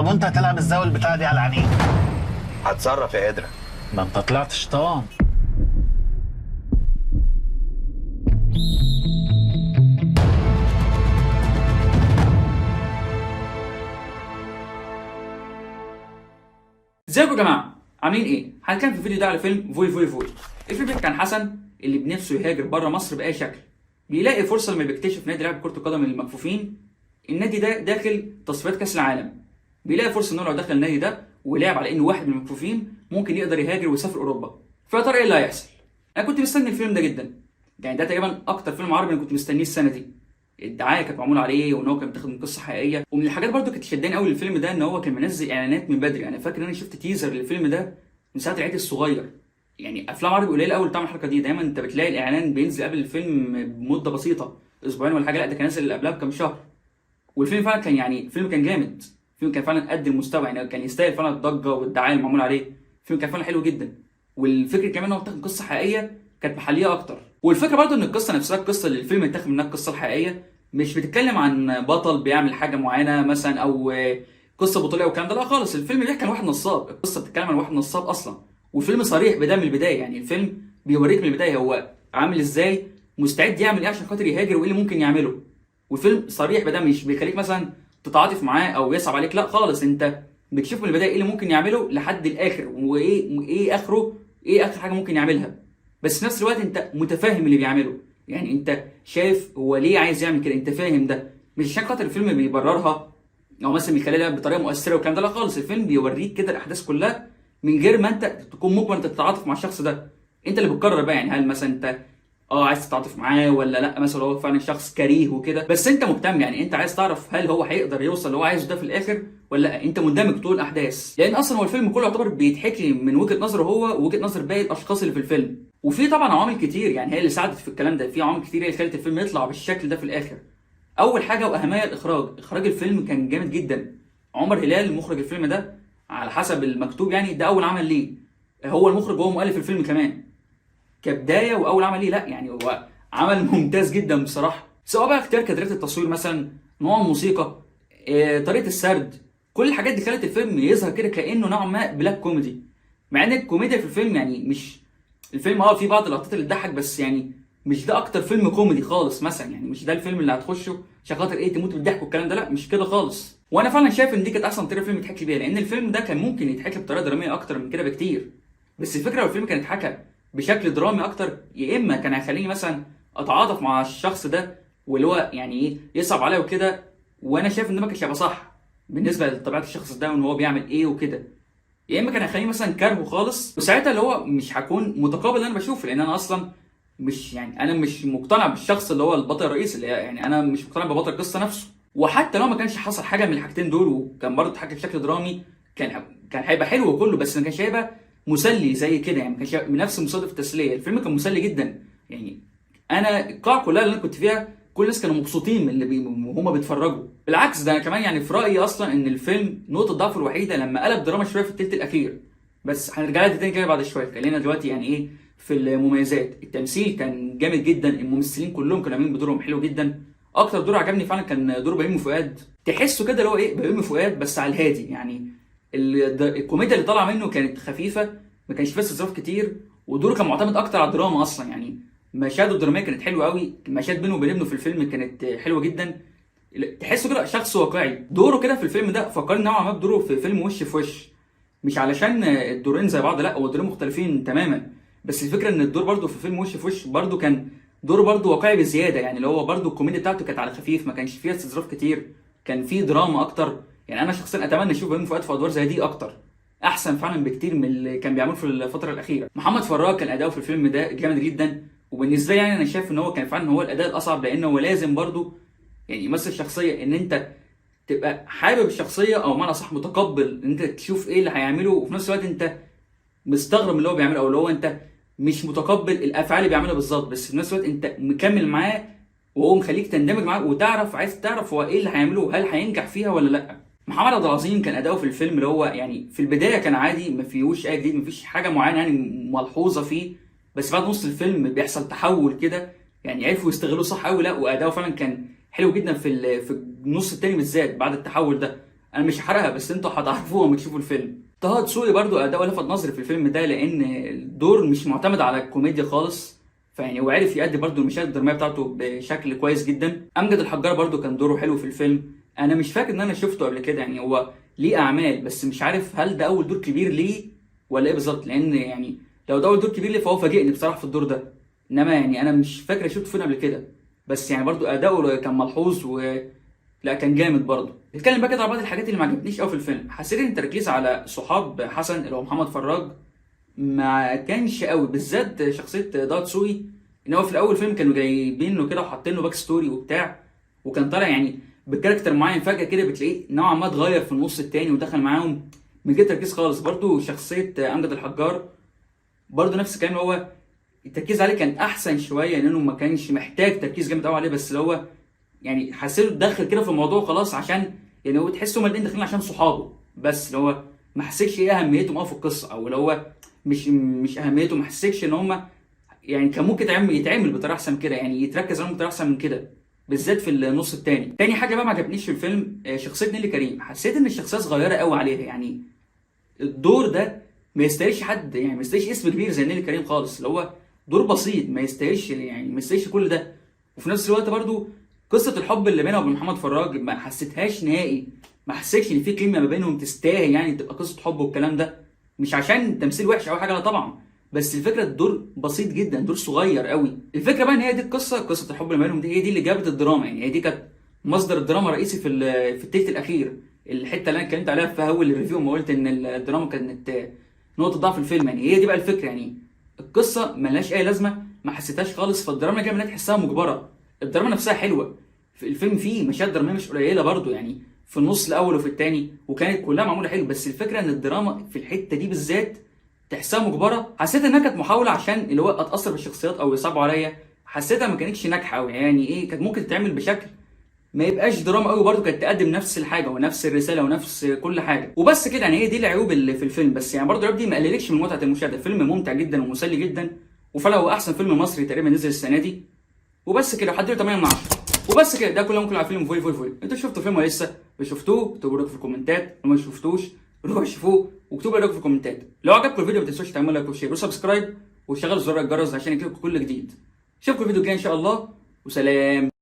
طب وانت هتلعب ازاي البتاعه دي على عينيك؟ هتصرف يا قدرة. ما انت طلعت شيطان. ازيكم يا جماعه، عاملين ايه؟ هنتكلم في الفيديو ده على فيلم فوي فوي فوي. الفيلم بيحكي عن حسن اللي بنفسه يهاجر بره مصر باي شكل. بيلاقي فرصه لما بيكتشف نادي لعب كره القدم للمكفوفين. النادي ده داخل تصفيات كاس العالم. بيلاقي فرصه انه لو دخل النادي ده ولعب على انه واحد من المكفوفين ممكن يقدر يهاجر ويسافر اوروبا. فيا ترى ايه اللي هيحصل؟ انا كنت مستني الفيلم ده جدا. يعني ده تقريبا اكتر فيلم عربي انا كنت مستنيه السنه دي. الدعايه كانت معموله عليه وان هو كان متاخد من قصه حقيقيه، ومن الحاجات برضو كانت شداني قوي للفيلم ده ان هو كان منزل اعلانات من بدري. انا فاكر ان انا شفت تيزر للفيلم ده من ساعه العيد الصغير. يعني افلام عربي قليل قوي بتعمل الحركه دي، دايما انت بتلاقي الاعلان بينزل قبل الفيلم بمده بسيطه، اسبوعين ولا حاجه. لا ده كان نازل قبلها بكام شهر. والفيلم فعلا كان يعني الفيلم كان جامد. الفيلم كان فعلا قد المستوى، يعني كان يستاهل فعلا الضجه والدعايه المعموله عليه. الفيلم كان فعلا حلو جدا. والفكره كمان ان هو متاخد قصه حقيقيه كانت محليه اكتر. والفكره برضو ان القصه نفسها، القصه اللي الفيلم متاخد منها القصه الحقيقيه، مش بتتكلم عن بطل بيعمل حاجه معينه مثلا او قصه بطوليه والكلام ده. لا خالص، الفيلم بيحكي عن واحد نصاب. القصه بتتكلم عن واحد نصاب اصلا. والفيلم صريح بده من البدايه. يعني الفيلم بيوريك من البدايه هو عامل ازاي، مستعد يعمل ايه عشان خاطر يهاجر وايه اللي ممكن يعمله. والفيلم صريح بده، مش بيخليك مثلا تتعاطف معاه او يصعب عليك. لا خالص، انت بتشوف من البدايه ايه اللي ممكن يعمله لحد الاخر، وايه اخره، ايه اخر حاجه ممكن يعملها. بس في نفس الوقت انت متفاهم اللي بيعمله. يعني انت شايف هو ليه عايز يعمل كده، انت فاهم ده. مش عشان خاطر الفيلم بيبررها او مثلا بيخليها بطريقه مؤثره والكلام ده. لا خالص، الفيلم بيوريك كده الاحداث كلها من غير ما انت تكون مجبر انت تتعاطف مع الشخص ده. انت اللي بتقرر بقى، يعني هل مثلا انت عايز تتعاطف معاه ولا لا. مثلا هو فعلا شخص كريه وكده، بس انت مهتم. يعني انت عايز تعرف هل هو هيقدر يوصل اللي هو عايزه ده في الاخر ولا لا. انت مندمج طول الاحداث، لان اصلا هو الفيلم كله يعتبر بيتحكي من وجهه نظره هو ووجهه نظر باقي الاشخاص اللي في الفيلم. وفي طبعا عوامل كتير يعني هي اللي ساعدت في الكلام ده. في عوامل كتير هي اللي خلت الفيلم يطلع بالشكل ده في الاخر. اول حاجه واهمها الاخراج. اخراج الفيلم كان جامد جدا. عمر هلال مخرج الفيلم ده على حسب المكتوب، يعني ده اول عمل ليه. هو المخرج وهو مؤلف الفيلم كمان كبدايه واول عمل ليه. لا يعني هو عمل ممتاز جدا بصراحه. سواء بقى اختيار كادرات التصوير مثلا، نوع الموسيقى، طريقه السرد، كل الحاجات دي خلت الفيلم يظهر كده كانه نوعا ما بلاك كوميدي. مع ان الكوميديا في الفيلم يعني مش الفيلم في بعض اللقطات اللي تضحك، بس يعني مش ده اكتر فيلم كوميدي خالص مثلا. يعني مش ده الفيلم اللي هتخشه عشان خاطر تموت بالضحك والكلام ده. لا مش كده خالص. وانا فعلا شايف ان دي كانت احسن طريقه فيلم يتحكي بيها، لان الفيلم ده كان ممكن يتحكي بطريقه دراميه اكتر من كده بكتير. بس الفكره لو الفيلم كان اتحكى بشكل درامي اكتر، يا اما كان هيخليني مثلا اتعاطف مع الشخص ده واللي هو يعني يصعب عليا وكده. وانا شايف ان ده ما كانش هيبقى صح بالنسبه لطبيعه الشخص ده وان هو بيعمل ايه وكده. يا اما كان هيخليني مثلا كارهه خالص، وساعتها اللي هو مش هكون متقابل اللي انا بشوفه، لان انا اصلا مش انا مش مقتنع بالشخص اللي هو البطل الرئيسي. اللي يعني انا مش مقتنع ببطل القصه نفسه. وحتى لو ما كانش حصل حاجه من الحاجتين دول وكان برضه اتحكى بشكل درامي، كان هيبقى حلو وكله، بس ما كانش هيبقى مسلي زي كده. يعني ما كانش بنفس مصادف التسليه. الفيلم كان مسلي جدا. يعني انا القاعه كلها اللي انا كنت فيها كل الناس كانوا مبسوطين من اللي وهم بيتفرجوا. بالعكس، ده كمان يعني في رايي اصلا ان الفيلم نقطه ضعفه الوحيده لما قلب دراما شويه في الثلث الاخير. بس هنرجع لها تاني كده بعد شويه. خلينا دلوقتي يعني في المميزات. التمثيل كان جامد جدا. الممثلين كلهم كانوا عاملين بدورهم حلو جدا. اكتر دور عجبني فعلا كان دور بيومي فؤاد. تحسه كده اللي هو بيومي فؤاد بس على الهادي. يعني الكوميديا اللي طالعه منه كانت خفيفه، ما كانش فيها استظراف كتير، ودوره كان معتمد اكتر على الدراما اصلا. يعني مشاهده الدراميه كانت حلوه قوي. المشاهد بينه وبين ابنه في الفيلم كانت حلوه جدا. تحسه كده شخص واقعي. دوره كده في الفيلم ده فكرني نوعا ما بدوره في فيلم وش في وش. مش علشان الدورين زي بعض، لا هو الدورين مختلفين تماما. بس الفكره ان الدور برده في فيلم وش في وش برده كان دوره برده واقعي بزياده. يعني اللي هو برده الكوميديا بتاعته كانت على خفيف، ما كانش فيها استظراف كتير، كان فيه دراما اكتر. يعني انا شخصيا اتمنى اشوف بيومي فؤاد في ادوار زي دي اكتر، احسن فعلا بكتير من اللي كان بيعمله في الفتره الاخيره. محمد فراج كان اداؤه في الفيلم ده جامد جدا. وبالنسبه لي يعني انا شايف ان هو كان فعلا هو الاداء الاصعب، لانه هو لازم برده يعني يمثل شخصيه ان انت تبقى حابب الشخصيه، او معنى صح متقبل ان انت تشوف ايه اللي هيعمله، وفي نفس الوقت انت مستغرب اللي هو بيعمله، او اللي هو انت مش متقبل الافعال اللي بيعملها بالظبط، بس في نفس الوقت انت مكمل معاه وهو مخليك تندمج معاه وتعرف، عايز تعرف هو ايه اللي هيعمله، هل هينجح فيها ولا لا. محمد عبد العظيم كان اداؤه في الفيلم اللي هو يعني في البدايه كان عادي، ما فيهوش اي جديد، ما فيش حاجه معينه يعني ملحوظه فيه. بس بعد نص الفيلم بيحصل تحول كده، يعني عرفوا يستغلوه صح قوي. لا واداؤه فعلا كان حلو جدا في النص التاني بالذات بعد التحول ده. انا مش هحرقها بس انتوا هتعرفوها لما تشوفوا الفيلم. طه دسوقي برضو اداؤه لفت نظري في الفيلم ده، لان الدور مش معتمد على الكوميديا خالص، فيعني هو عرف يأدي برضو المشاهد الدراميه بتاعته بشكل كويس جدا. امجد الحجار برضو كان دوره حلو في الفيلم، انا مش فاكر ان انا شفته قبل كده، يعني هو ليه اعمال بس مش عارف هل ده اول دور كبير ليه ولا ايه بالظبط، لان يعني لو ده اول دور كبير ليه فهو فاجئني بصراحه في الدور ده، انما يعني انا مش فاكر شفته فين قبل كده، بس يعني برضو اداؤه كان ملحوظ لا كان جامد برضه. نتكلم بقى كده على بعض الحاجات اللي ما عجبتنيش قوي في الفيلم. حسيت ان التركيز على صحاب حسن اللي هو محمد فراج ما كانش قوي، بالذات شخصيه طه دسوقي، ان هو في الاول فيلم كانوا جايبينه كده وحاطين له باك ستوري وبتاع، وكان طالع يعني بكاركتر معين، فجاه كده بتلاقيه نوعا ما اتغير في النص التاني ودخل معاهم من غير تركيز خالص. برضه شخصيه امجد الحجار برضه نفس الكلام، هو التركيز عليه كان احسن شويه لانه ما كانش محتاج تركيز جامد قوي عليه، بس اللي هو يعني حسيته اتدخل كده في الموضوع خلاص، عشان يعني هو تحس هما الاثنين داخلين عشان صحابه بس، اللي هو ما حسيتش ايه اهميتهم قوي في القصه، او اللي هو مش اهميته، ما حسيتش ان هما يعني كان ممكن يتعمل بطريقه احسن كده، يعني يتركز عليهم بطريقه احسن من كده بالذات في النص الثاني. تاني حاجه بقى ما عجبنيش في الفيلم شخصيه نيلي كريم، حسيت ان الشخصيه صغيره قوي عليها، يعني الدور ده ما يستاهلش حد، يعني ما يستاهلش اسم كبير زي نيلي كريم خالص، اللي هو دور بسيط ما يستاهلش، يعني ما يستاهلش كل ده. وفي نفس الوقت برضو قصه الحب اللي بينها وبين محمد فراج ما حسيتهاش نهائي، ما حسيتش ان في كلمه ما بينهم تستاهل يعني تبقى قصه حب والكلام ده، مش عشان تمثيل وحش او حاجه لا طبعا، بس الفكره الدور بسيط جدا، دور صغير قوي. الفكره بقى ان هي دي القصه، قصه الحب اللي ما بينهم دي هي دي اللي جابت الدراما، يعني هي دي كانت مصدر الدراما الرئيسي في التلت الاخير، الحته اللي انا اتكلمت عليها في اول الريفيو ما قلت ان الدراما كانت نقطه ضعف الفيلم، يعني هي دي بقى الفكره، يعني القصه ملهاش اي لازمه، ما حسيتهاش خالص، فالدراما جايه منها تحسها مجبره. الدراما نفسها حلوه، في الفيلم فيه مشاهد دراميه مش قليله برضو، يعني في النص الاول وفي الثاني، وكانت كلها معموله حلو، بس الفكره ان الدراما في الحته دي بالذات تحسها مجبره. حسيت انها كانت محاوله عشان اللي هو اتاثر بالشخصيات او يصعبوا عليا، حسيتها ما كانتش ناجحه قوي، يعني ايه كانت ممكن تتعمل بشكل ما يبقاش دراما قوي برضو، كانت تقدم نفس الحاجه ونفس الرساله ونفس كل حاجه وبس كده، يعني هي دي العيوب اللي في الفيلم، بس يعني برضو العيوب دي ما قللتش من متعه المشاهده. الفيلم ممتع جدا ومسلي جدا، وفعلا هو احسن فيلم مصري تقريبا نزل السنه دي، وبس كده حد 8 من 10. وبس كده ده كله ممكن على فيلم فوي فوي فوي. انتوا شفتوا الفيلم ولا لسه؟ شفتوه؟ اكتبوا رايكم في الكومنتات، لو ما شفتوش روحوا شوفوه واكتبوا رايكم في الكومنتات. لو عجبكم الفيديو ما تنسوش تعملوا لايك وشير وسبسكرايب وشغلوا زر الجرس عشان يجيلكم كل جديد. اشوفكم الفيديو الجاي ان شاء الله، وسلام.